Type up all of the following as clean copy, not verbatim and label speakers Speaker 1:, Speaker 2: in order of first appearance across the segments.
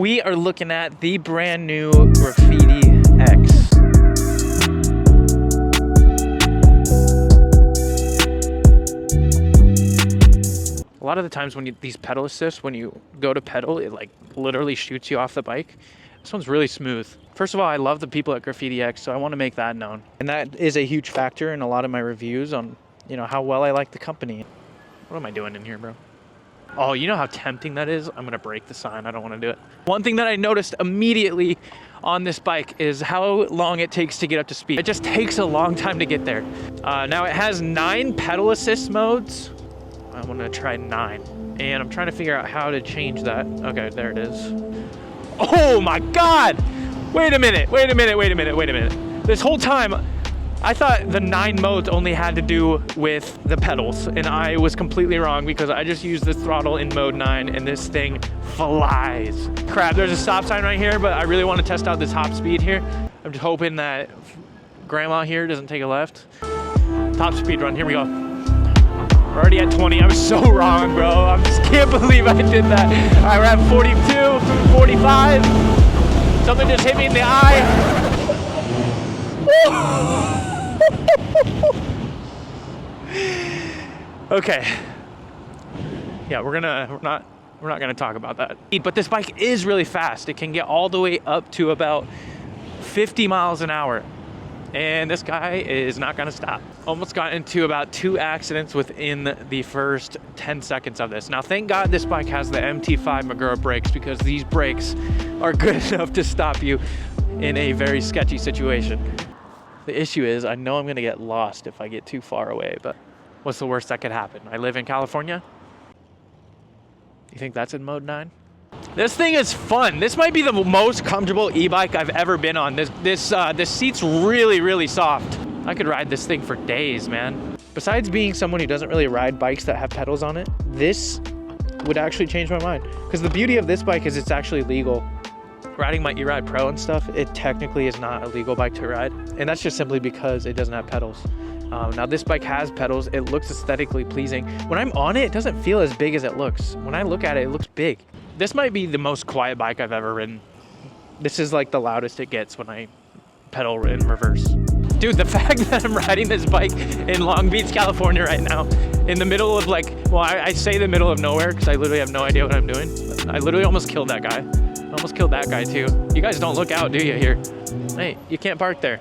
Speaker 1: We are looking at the brand new Graffiti X. A lot of the times when these pedal assists, when you go to pedal, it like literally shoots you off the bike. This one's really smooth. First of all, I love the people at Graffiti X, so I want to make that known. And that is a huge factor in a lot of my reviews on, you know, how well I like the company. What am I doing in here, bro? Oh, you know how tempting that is? I'm gonna break the sign, I don't wanna do it. One thing that I noticed immediately on this bike is how long it takes to get up to speed. It just takes a long time to get there. Now it has 9 pedal assist modes. I wanna try 9. And I'm trying to figure out how to change that. Okay, there it is. Oh my God! Wait a minute. This whole time, I thought the 9 modes only had to do with the pedals, and I was completely wrong because I just used the throttle in mode 9 and this thing flies. Crap, there's a stop sign right here, but I really want to test out this top speed here. I'm just hoping that grandma here doesn't take a left. Top speed run, here we go. We're already at 20, I was so wrong, bro. I just can't believe I did that. All right, we're at 42, 45. Something just hit me in the eye. Okay. Yeah, we're not gonna talk about that. But this bike is really fast. It can get all the way up to about 50 miles an hour. And this guy is not gonna stop. Almost got into about 2 accidents within the first 10 seconds of this. Now, thank God this bike has the MT5 Magura brakes, because these brakes are good enough to stop you in a very sketchy situation. The issue is, I know I'm gonna get lost if I get too far away, but what's the worst that could happen? I live in California. You think that's in mode 9? This thing is fun. This might be the most comfortable e-bike I've ever been on. This seat's really, really soft. I could ride this thing for days, man. Besides being someone who doesn't really ride bikes that have pedals on it, this would actually change my mind. Because the beauty of this bike is it's actually legal. Riding my E-Ride Pro and stuff, it technically is not a legal bike to ride. And that's just simply because it doesn't have pedals. Now this bike has pedals. It looks aesthetically pleasing. When I'm on it, it doesn't feel as big as it looks. When I look at it, it looks big. This might be the most quiet bike I've ever ridden. This is like the loudest it gets when I pedal in reverse. Dude, the fact that I'm riding this bike in Long Beach, California right now, in the middle of like, well, I say the middle of nowhere because I literally have no idea what I'm doing. I literally almost killed that guy. I almost killed that guy too. You guys don't look out, do you, here? Hey, you can't park there.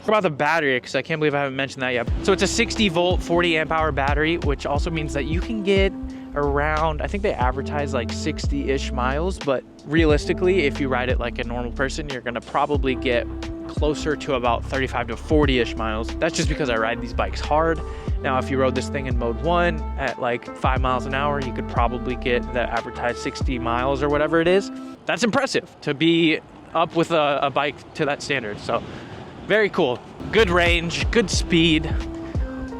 Speaker 1: What about the battery? Because I can't believe I haven't mentioned that yet. So it's a 60 volt, 40 amp hour battery, which also means that you can get around, I think they advertise like 60-ish miles, but realistically, if you ride it like a normal person, you're gonna probably get closer to about 35 to 40-ish miles. That's just because I ride these bikes hard. Now, if you rode this thing in mode 1 at like 5 miles an hour, you could probably get the advertised 60 miles or whatever it is. That's impressive to be up with a bike to that standard. So very cool. Good range, good speed.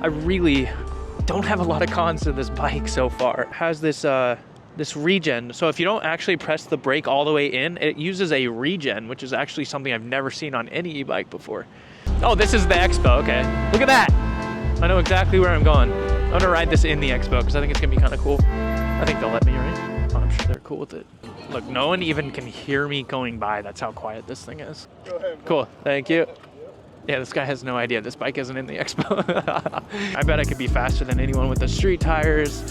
Speaker 1: I really don't have a lot of cons to this bike so far. It has this this Regen. So if you don't actually press the brake all the way in, it uses a Regen, which is actually something I've never seen on any e-bike before. Oh, this is the Expo, okay. Look at that. I know exactly where I'm going. I'm gonna ride this in the Expo because I think it's gonna be kind of cool. I think they'll let me, right? Oh, I'm sure they're cool with it. Look, no one even can hear me going by. That's how quiet this thing is. Go ahead, cool, thank you. Yeah, this guy has no idea this bike isn't in the Expo. I bet I could be faster than anyone with the street tires,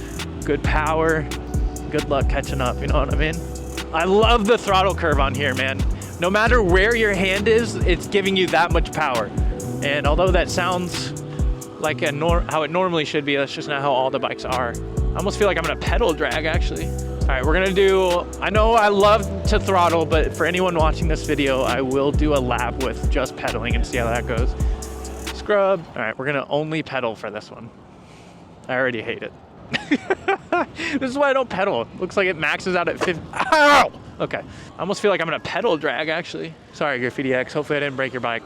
Speaker 1: good power, good luck catching up, you know what I mean? I love the throttle curve on here, man. No matter where your hand is, it's giving you that much power. And although that sounds like how it normally should be, that's just not how all the bikes are. I almost feel like I'm gonna pedal drag, actually. All right, we're gonna do, I know I love to throttle, but for anyone watching this video, I will do a lap with just pedaling and see how that goes. Scrub. All right, we're gonna only pedal for this one. I already hate it. This is why I don't pedal. Looks like it maxes out at 50. Ow! Okay, I almost feel like I'm gonna pedal drag, actually. Sorry, Graffiti X, hopefully I didn't break your bike.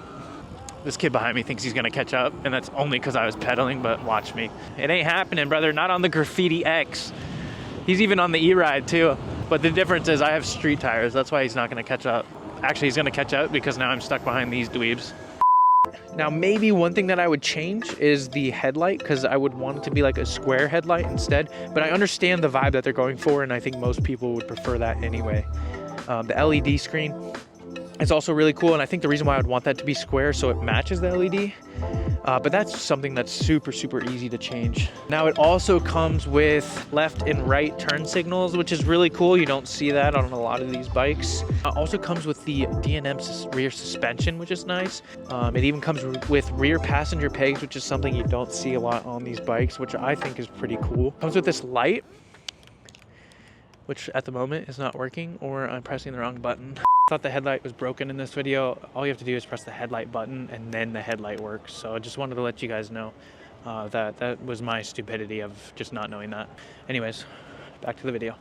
Speaker 1: This kid behind me thinks he's gonna catch up, and that's only because I was pedaling, but watch me. It ain't happening, brother, not on the Graffiti X. He's even on the E-Ride too. But the difference is I have street tires. That's why he's not gonna catch up. Actually, he's gonna catch up because now I'm stuck behind these dweebs. Now, maybe one thing that I would change is the headlight, because I would want it to be like a square headlight instead. But I understand the vibe that they're going for, and I think most people would prefer that anyway. The LED screen is also really cool, and I think the reason why I would want that to be square so it matches the LED, but that's something that's super easy to change. Now it also comes with left and right turn signals, which is really cool. You don't see that on a lot of these bikes. It also comes with the D&M rear suspension, which is nice. It even comes with rear passenger pegs, which is something you don't see a lot on these bikes, which I think is pretty cool. Comes with this light, which at the moment is not working, or I'm pressing the wrong button. I thought the headlight was broken in this video. All you have to do is press the headlight button and then the headlight works. So I just wanted to let you guys know that was my stupidity of just not knowing that. Anyways, back to the video.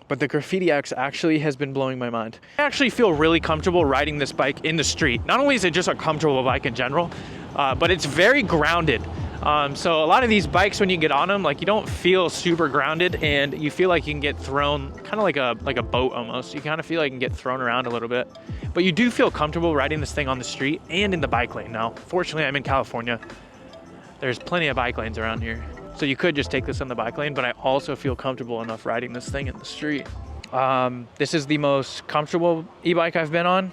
Speaker 1: But the Graffiti X actually has been blowing my mind. I actually feel really comfortable riding this bike in the street. Not only is it just a comfortable bike in general, but it's very grounded. So a lot of these bikes, when you get on them, like, you don't feel super grounded, and you feel like you can get thrown kind of like a boat almost. You kind of feel like you can get thrown around a little bit, but you do feel comfortable riding this thing on the street and in the bike lane. Now, fortunately, I'm in California. There's plenty of bike lanes around here, so you could just take this on the bike lane, but I also feel comfortable enough riding this thing in the street. This is the most comfortable e-bike I've been on.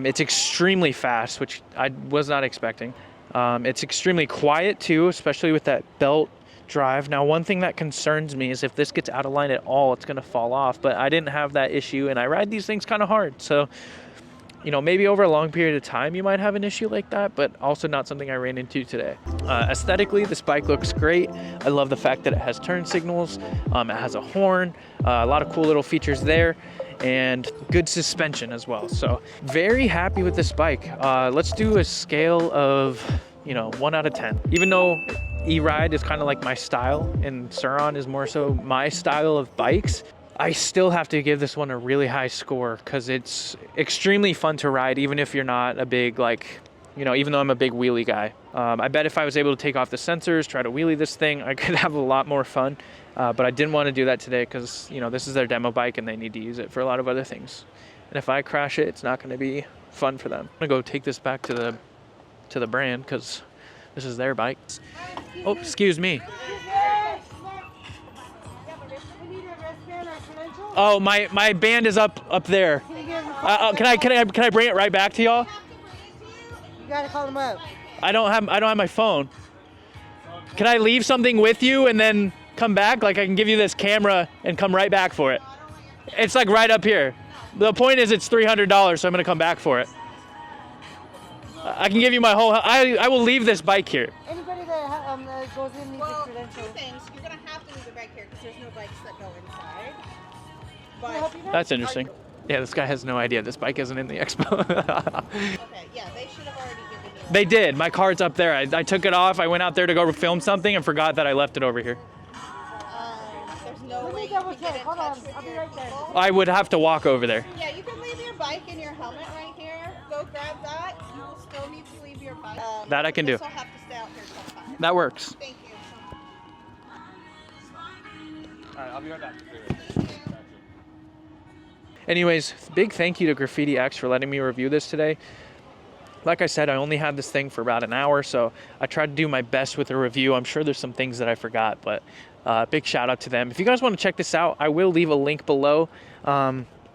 Speaker 1: It's extremely fast, which I was not expecting. It's extremely quiet too, especially with that belt drive. Now, one thing that concerns me is if this gets out of line at all, it's gonna fall off, but I didn't have that issue, and I ride these things kind of hard. So, you know, maybe over a long period of time, you might have an issue like that, but also not something I ran into today. Aesthetically, this bike looks great. I love the fact that it has turn signals. It has a horn, a lot of cool little features there, and good suspension as well. So very happy with this bike. Let's do a scale of, 1 out of 10. Even though e-ride is kind of like my style and Sur Ron is more so my style of bikes, I still have to give this one a really high score because it's extremely fun to ride, even if you're not a big, even though I'm a big wheelie guy. I bet if I was able to take off the sensors, try to wheelie this thing, I could have a lot more fun. But I didn't want to do that today because, this is their demo bike and they need to use it for a lot of other things. And if I crash it, it's not going to be fun for them. I'm going to go take this back to the brand because this is their bike. Oh, excuse me. Oh, my band is up there. Can I bring it right back to y'all?
Speaker 2: You gotta call them up.
Speaker 1: I don't have my phone. Can I leave something with you and then come back? Like, I can give you this camera and come right back for it. It's like right up here. The point is it's $300, so I'm gonna come back for it. I can give you my whole. I will leave this bike here.
Speaker 2: Anybody that goes in needs a credential.
Speaker 3: Two things. You're gonna have to leave the bike here because there's no bikes that go inside. But
Speaker 1: that's interesting. Yeah, this guy has no idea. This bike isn't in the expo.
Speaker 3: okay, yeah, they should have already given you.
Speaker 1: They did. My card's up there. I took it off. I went out there to go film something and forgot that I left it over here.
Speaker 3: There's no way you can get in touch with your people.
Speaker 1: I would have to walk over there.
Speaker 3: Yeah, you can leave your bike and your helmet right here. Go grab that. You will still need to leave your bike.
Speaker 1: That I can do.
Speaker 3: This will have to stay out here till 5.
Speaker 1: That works.
Speaker 3: Thank you.
Speaker 1: All right, I'll be right back. Anyways, big thank you to Graffiti X for letting me review this today. Like I said, I only had this thing for about an hour, so I tried to do my best with the review. I'm sure there's some things that I forgot, but big shout out to them. If you guys want to check this out, I will leave a link below.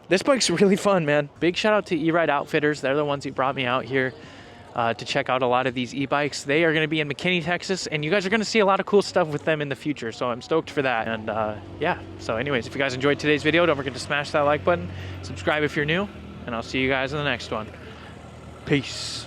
Speaker 1: This bike's really fun, man. Big shout out to E-Ride Outfitters. They're the ones who brought me out here to check out a lot of these e-bikes. They are going to be in McKinney, Texas, and you guys are going to see a lot of cool stuff with them in the future, so I'm stoked for that. And yeah, so anyways, if you guys enjoyed today's video, don't forget to smash that like button, subscribe if you're new, and I'll see you guys in the next one. Peace.